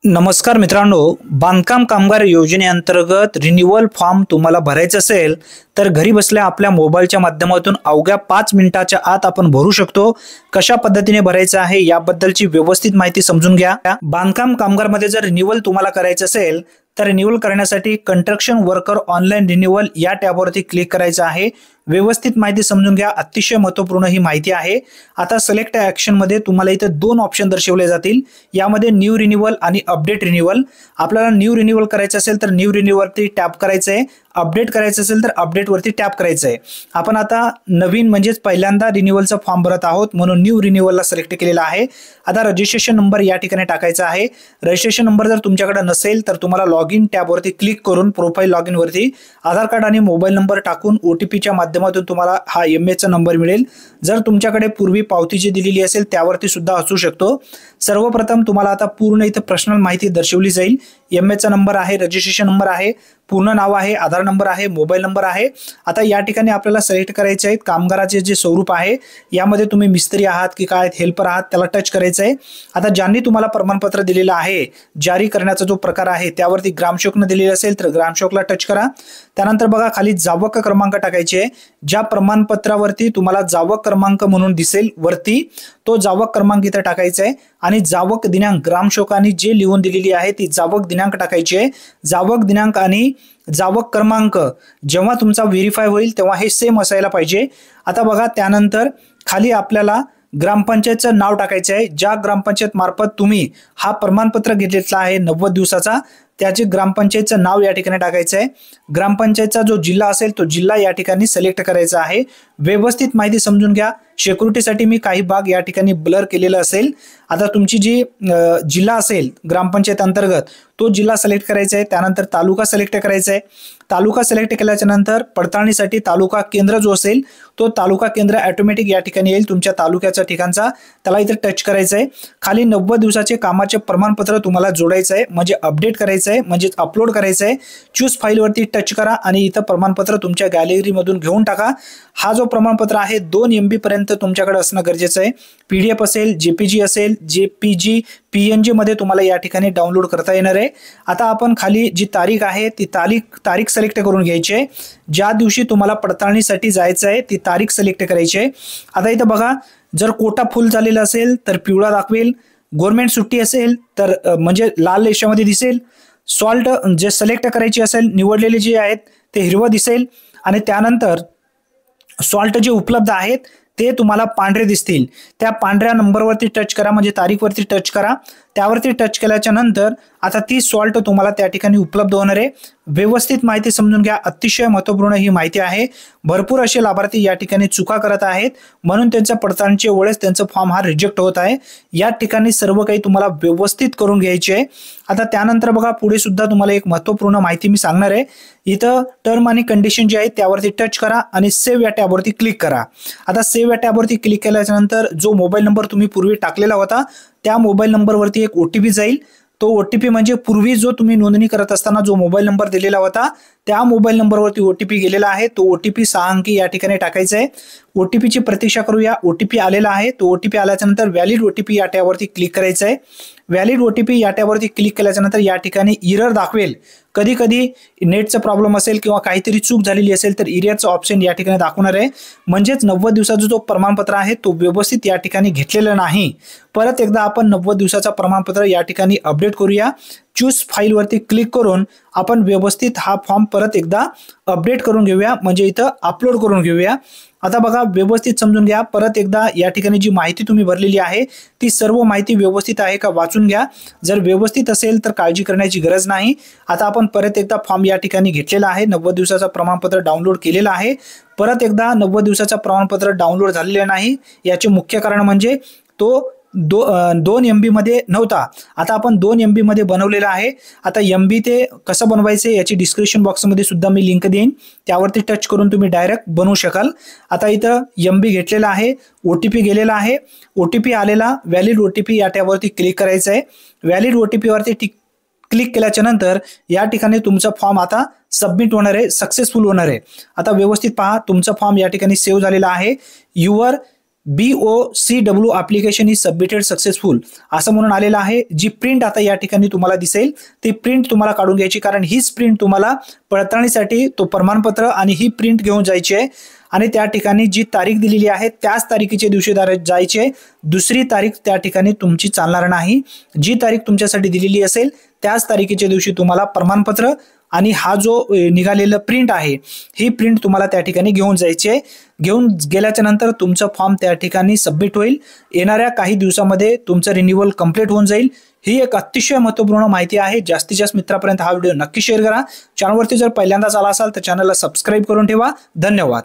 नमस्कार मित्रांनो, बांधकाम कामगार योजनेअंतर्गत रिन्यूअल फॉर्म तुम्हाला भरायचा असेल तर घरी बसल्या आपल्या मोबाईलच्या माध्यमातून अवघ्या 5 मिनिटाच्या आत आपण भरू शकतो। कशा पद्धतीने भरायचं आहे याबद्दलची व्यवस्थित माहिती समजून घ्या। बांधकाम कामगार मध्ये जर रिन्यूअल तुम्हाला करायचं असेल तर रिन्यूअल करण्यासाठी कंस्ट्रक्शन वर्कर ऑनलाईन रिन्यूअल या टॅबवरती क्लिक करायचं आहे। व्यवस्थित माहिती समजून घ्या, अतिशय महत्त्वपूर्ण ही माहिती आहे। आता सिलेक्ट ॲक्शन मध्ये तुम्हाला इथे दोन ऑप्शन दर्शवले जातील, यामध्ये न्यू रिन्यूअल आणि अपडेट रिन्यूअल। आपल्याला न्यू रिन्यूअल करायचं असेल तर न्यू रिन्यूअल वरती टॅप करायचं आहे, अपडेट करायचं असेल तर अपडेट वरती टॅप करायचं आहे। आपण आता नवीन म्हणजेच पहिल्यांदा रिन्यूअलचा फॉर्म भरत आहोत म्हणून न्यू रिन्यूअलला सिलेक्ट केलेला आहे। आता रजिस्ट्रेशन नंबर या ठिकाणी टाकायचा आहे। रजिस्ट्रेशन नंबर जर तुमच्याकडे नसेल तर तुम्हाला लॉगिन टॅब वरती क्लिक करून प्रोफाइल लॉगिन वरती आधार कार्ड आणि मोबाईल नंबर टाकून OTP च्या माध्यमातून तुम्हाला हा MS चा नंबर मिळेल। जर तुमच्याकडे पूर्वी पावती जी दिलेली असेल त्यावरती सुद्धा असू शकतो। सर्वप्रथम तुम्हाला आता पूर्ण इथे पर्सनल माहिती दर्शवली जाईल। MS चा नंबर आहे, रजिस्ट्रेशन नंबर आहे, पूर्ण नाव आहे, आधार नंबर आहे, मोबाईल नंबर आहे। आता या ठिकाणी आपल्याला सिलेक्ट करायचे आहे कामगाराचे जे स्वरूप आहे, यामध्ये तुम्ही मिस्त्री आहात की काय हेल्पर आहात त्याला टच करायचं आहे। आता ज्यांनी तुम्हाला प्रमाणपत्र दिलेलं आहे, जारी करण्याचा जो प्रकार आहे त्यावरती ग्रामसेवकने दिलेले असेल तर ग्रामसेवकला टच करा। त्यानंतर बघा खाली जावक क्रमांक टाकायचे आहे। ज्या प्रमाणपत्रावरती तुम्हाला जावक क्रमांक म्हणून दिसेल वरती तो जावक क्रमांक इथे टाकायचा आहे आणि जावक दिनांक ग्रामसेवकांनी जे लिहून दिलेली आहे ती जावक दिनांक टाकायची आहे। जावक दिनांक आणि जावक क्रमांक जेव्हा तुमचा व्हेरीफाय होईल तेव्हा हे सेम असायला पाहिजे। आता बघा त्यानंतर खाली आपल्याला ग्रामपंचायतचं नाव टाकायचं आहे। ज्या ग्रामपंचायत मार्फत तुम्ही हा प्रमाणपत्र घेतलेला आहे 90 दिवसाचा त्याचे ग्रामपंचायतचं नाव या ठिकाणी टाकायचं आहे। ग्रामपंचायतचा जो जिल्हा असेल तो जिल्हा या ठिकाणी सिलेक्ट करायचा आहे। व्यवस्थित माहिती समजून घ्या, सिक्युरिटीसाठी मी काही भाग या ठिकाणी ब्लर केलेला असेल। आता तुमची जी जिल्हा असेल ग्रामपंचायत अंतर्गत तो जिल्हा सिलेक्ट करायचा आहे। त्यानंतर तालुका सिलेक्ट करायचा आहे। तालुका सिलेक्ट केल्याच्या नंतर पडताळणीसाठी तालुका केंद्र जो असेल तो तालुका केंद्र ऑटोमॅटिक या ठिकाणी येईल तुमच्या तालुक्याच्या ठिकाणचा, त्याला इथे टच करायचं आहे। खाली 90 दिवसाचे कामाचे प्रमाणपत्र तुम्हाला जोडायचं आहे, म्हणजे अपडेट करायचं आहे, म्हणजे अपलोड करायचं आहे। चूज फाईल वरती टच करा आणि इथं प्रमाणपत्र तुमच्या गॅलरी मधून घेऊन टाका। हा जो प्रमाणपत्र आहे 2 MB पर्यंत तुमच्याकडे असणं गरजेचं आहे। PDF असेल, JPG असेल, JPG PNG मध्ये तुम्हाला या ठिकाणी डाउनलोड करता येणार आहे। आता आपण खाली जी तारीख आहे ती तारीख सिलेक्ट करून घ्यायची आहे। ज्या दिवशी तुम्हाला पडताळणीसाठी जायचं आहे ती तारीख सिलेक्ट करायची आहे। आता इथं बघा, जर कोटा फुल झालेला असेल तर पिवळा दाखवेल, गव्हर्नमेंट सुट्टी असेल तर म्हणजे लाल रेषेमध्ये दिसेल, सॉल्ट जे सिलेक्ट करायची असेल निवडलेले जे आहेत ते हिरवं दिसेल आणि त्यानंतर सॉल्ट जे उपलब्ध आहेत ते तुम्हाला पांढरे दिसतील। त्या पांढऱ्या नंबरवरती टच करा, म्हणजे तारीखवरती टच करा। त्यावरती टच केल्याच्या नंतर आता ती सॉल्ट तुम्हाला त्या ठिकाणी उपलब्ध होणार आहे। व्यवस्थित माहिती समजून घ्या, अतिशय महत्त्वपूर्ण ही माहिती आहे। भरपूर असे लाभार्थी या ठिकाणी चुका करत आहेत म्हणून त्यांच्या पडताळणीच्या वेळेस त्यांचा फॉर्म हा रिजेक्ट होत आहे। या ठिकाणी सर्व काही तुम्हाला व्यवस्थित करून घ्यायचे आहे। आता त्यानंतर बघा पुढे सुद्धा तुम्हाला एक महत्त्वपूर्ण माहिती मी सांगणार आहे। इथं टर्म आणि कंडिशन जे आहे त्यावरती टच करा आणि सेव्ह या टॅबवरती क्लिक करा। आता सेव्ह या टॅबवरती क्लिक केल्याच्या नंतर जो मोबाईल नंबर तुम्ही पूर्वी टाकलेला होता त्या मोबाईल नंबरवरती एक OTP जाईल। तो OTP म्हणजे पूर्वी जो तुम्ही नोंदणी करत असताना जो मोबाईल नंबर दिलेला होता त्या मोबाईल नंबरवरती OTP गेलेला आहे। तो OTP 6 अंकी या ठिकाणी टाकायचा आहे। OTP ची प्रतीक्षा करूया। OTP आलेला आहे, तो OTP आल्याच्या नंतर व्हॅलिड OTP या टॅबवरती क्लिक करायचं आहे। व्हॅलिड OTP या टॅबवरती क्लिक केल्याच्या नंतर या ठिकाणी एरर दाखवेल। कधी कधी नेटचा प्रॉब्लेम असेल किंवा काहीतरी चूक झालेली असेल तर एररचा ऑप्शन या ठिकाणी दाखवणार आहे, म्हणजेच 90 दिवसाचा जो प्रमाणपत्र आहे तो व्यवस्थित या ठिकाणी घेतलेला नाही। परत एकदा आपण 90 दिवसाचा प्रमाणपत्र या ठिकाणी अपडेट करूया। चूज फाईल वरती क्लिक करून आपण व्यवस्थित हा फॉर्म परत एकदा अपडेट करून घेऊया, म्हणजे इथं अपलोड करून घेऊया। आता बघा व्यवस्थित समजून घ्या, परत एकदा या ठिकाणी जी माहिती तुम्ही भरलेली आहे ती सर्व माहिती व्यवस्थित आहे का वाचून घ्या। जर व्यवस्थित असेल तर काळजी करण्याची गरज नाही। आता आपण परत एकदा फॉर्म या ठिकाणी घेतलेला आहे, 90 दिवसाचा प्रमाणपत्र डाउनलोड केलेला आहे। परत एकदा 90 दिवसाचा प्रमाणपत्र डाउनलोड झालेले नाही, याचे मुख्य कारण म्हणजे तो 2 MB मध्ये नव्हता। आता आपण 2 MB मध्ये बनवलेला आहे। आता MB ते कसं बनवायचे याची डिस्क्रिप्शन बॉक्समध्ये सुद्धा मी लिंक देईन, त्यावरती टच करून तुम्ही डायरेक्ट बनवू शकाल। आता इथं MB घेतलेला आहे, OTP गेलेला आहे, OTP आलेला व्हॅलिड OTP या टॅबवरती क्लिक करायचं आहे। व्हॅलिड OTP वरती क्लिक केल्याच्या नंतर या ठिकाणी तुमचा फॉर्म आता सबमिट होणार आहे, सक्सेसफुल होणार आहे। आता व्यवस्थित पहा, तुमचा फॉर्म या ठिकाणी सेव्ह झालेला आहे। Your BOCW application is submitted successful असं म्हणून आलेलं आहे. जी प्रिंट आता या ठिकाणी तुम्हाला दिसेल ती प्रिंट तुम्हाला काढून घ्यायची, कारण हीच प्रिंट तुम्हाला पडताळणीसाठी तो प्रमाणपत्र आणि ही प्रिंट घेऊन जायची आहे. आणि त्या ठिकाणी जी तारीख दिलेली आहे त्याच तारखेच्या दिवशी जायचे. दुसरी तारीख त्या ठिकाणी तुमची चालणार नाही. जी तारीख तुमच्यासाठी दिलेली असेल त्याच तारखेच्या दिवशी तुम्हाला प्रमाणपत्र आणि हा जो निघालेला प्रिंट आहे ही प्रिंट तुम्हाला त्या ठिकाणी घेऊन जायची आहे. घेऊन गेल्याच्या नंतर तुमचा फॉर्म त्या ठिकाणी सबमिट होईल. येणाऱ्या काही दिवसामध्ये तुमचं रिन्युअल कंप्लीट होऊन जाईल. ही एक अतिशय महत्त्वपूर्ण माहिती आहे. जास्तीत जास्त मित्रांपर्यंत हा व्हिडिओ नक्की शेअर करा. चॅनलवरती जर पहिल्यांदाच आला असाल तर चॅनलला सबस्क्राईब करून ठेवा. धन्यवाद.